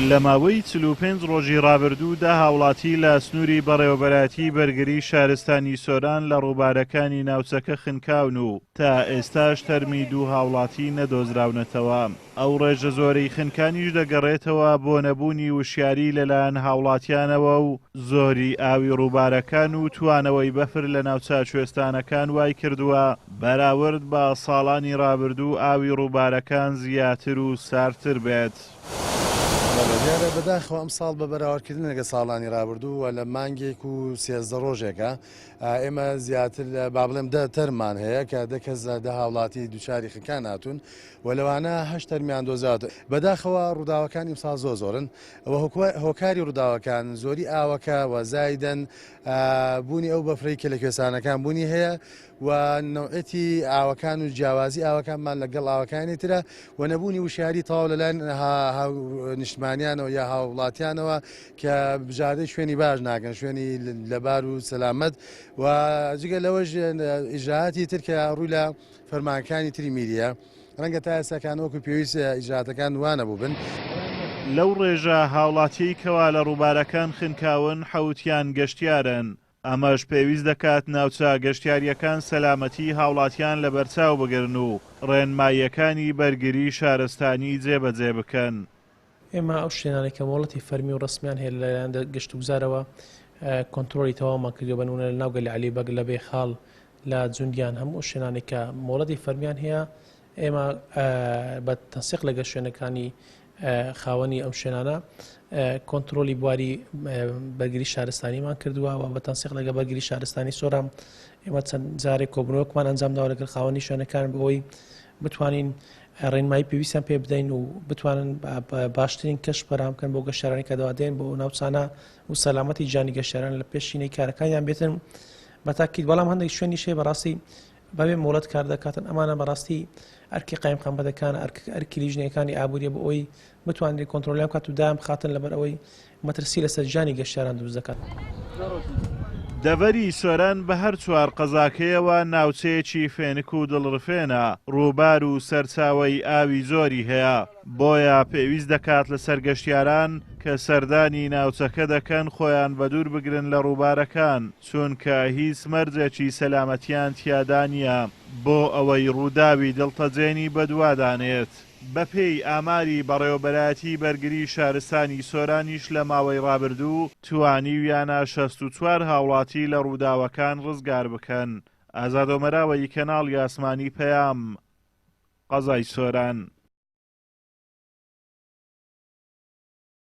لە ماوەی 45 ڕۆژی ڕابردوودا هاوڵاتی لە سنووری بەڕێوەبەرەتی بەرگری شارستانی سۆران لە ڕووبارەکانی ناوچەکە خنکاون و تا ئێستاش تەرمی دوو هاوڵاتی نەدۆزراونەتەوە. ئەو ڕێژە زۆرەی خنکانیش دەگەڕێتەوە بۆ نەبوونی وشیاری لەلایەن هاوڵاتیانەوە و زۆری ئاوی ڕووبارەکان و توانەوەی بەفر لە ناوچە کوێستانەکان وای کردووە بەراورد بە ساڵانی ڕابردوو ئاوی ڕووبارەکان زیاتر و ساردتر بێت. دیارە بەداخەوە ئەم ساڵ بە بەراوردکردن لەگە ساڵانی ڕابردوو و لە مانگێک و 13 ڕۆژێکە ئێمە زیاتر با بڵێم تەرمان هەیە کە دەکەس دە هاوڵاتی دووچاری خنکان هاتوون و لەوانە هەشت تەرمیان دۆزات. بەداخەوە ڕووداوەکانی ئەمساڵ زۆرن و هۆکاری ڕووداوەکان زۆری ئاوەکە و زایدەن بوونی ئەو بەفرەی کە لە کوێستانەکان بوونی هەیە و نەوعەتی ئاوەکان و جیاوازی ئاوەکانمان لەگەڵ ئاوەکانی ترە و نەبوونی وشیاری تەواو لەلایەن نیشتمانیانەوە یا هاوڵاتیانەوە کە بژاردەی شوێنی باش ناکەن شوێنی لەبار و سەلامەت و جگە لەوەش ئیجراعاتی تر کە ڕووی لە فەرمانەکانی تری میریە ڕەنگە تا ئێستاکانەوەکو پێویست ئیجراعاتەکان وانە بوو بن. لەو ڕێژە هاوڵاتی کەوا لە ڕووبارەکان خنکاون حەوتیان گەشتیارن. ئەمەش پێویست دەکات ناوچە گەشتیاریەکان سەلامەتی هاوڵاتیان لە بەرچاو بگرن و ڕێنماییەکانی بەرگری شارستانی جێبەجێ بکەن. ئێمە ئەو شوێنانێک کە مۆڵەتی فەرمی و ڕسمیان هەیە لەلایەن گەشت و گوزارەوە کۆنتترۆلی تەواومان کردو بنونە لە ناوگەلی عەلیبەگ لە بێخاڵ لە جوندیان هەموو شوێنانێک کە مۆڵەتی فەرمیان هەیە ئێمە بە تەنسیق لەگە شوێنەکانی خاوەنی ئەم شوێنانە کۆنتترۆلی بواری بەرگری شارستانیمان کردووە و بە تەنسیق لەگە بەرگری شارستانی سۆران ئێمە چەند جارێک کۆبنەوەکمان ئەنجامداوە لەگەڵ خاوەنی شوێنەکان بۆی بتوانین ڕێنمایی پێویستیان پێ بدەین و بتوانن باشترین کەش پەرامکەن بۆ گەشتیارانی کە دەوادێن بۆ ناوچانە و سەلامەتی جانی گەشتیاران لە پێشینەی کارەکانیان بێتن بە تاکید. بەڵام هەندێک شوێنی شێ بەڕاستی بەبێ مۆڵەت کار دەکاتن ئەمانە بەڕاستی ئەرکی قایم بەدەکان ئەرکی لیژنەکانی ئابووریە بۆ ئەوی بتوانێت کۆنتترۆلیان بکات و دام خاتن لەبەر ئەوەی مەترسی لەسەر ژانی گەشتیاران دروست دەکات. دەڤەری سۆران بە هەر چوار قەزاکەیەوە ناوچەیەکی فێنک و دڵڕفێنە ڕووبار و سەرچاوەی ئاوی زۆری هەیە بۆیە پێویست دەکات لە سەرگەشتیاران کە سەردانی ناوچەکە دەکەن خۆیان بە دوور بگرن لە ڕووبارەکان چونکە هیچ مەرجێکی سەلامەتیان تیادا نییە بۆ ئەوەی ڕووداوی دڵتەجێنی بەدوادانێت. بەپێی ئاماری بەڕێوەبەرەتی بەرگری شارستانی سۆرانیش لە ماوەی ڕابردوو توانیویانە 64 هاوڵاتی لە ڕووداوەکان ڕزگار بکەن. ئازادۆمەراوەی کەناڵی ئاسمانی پەیام قەزای سۆران.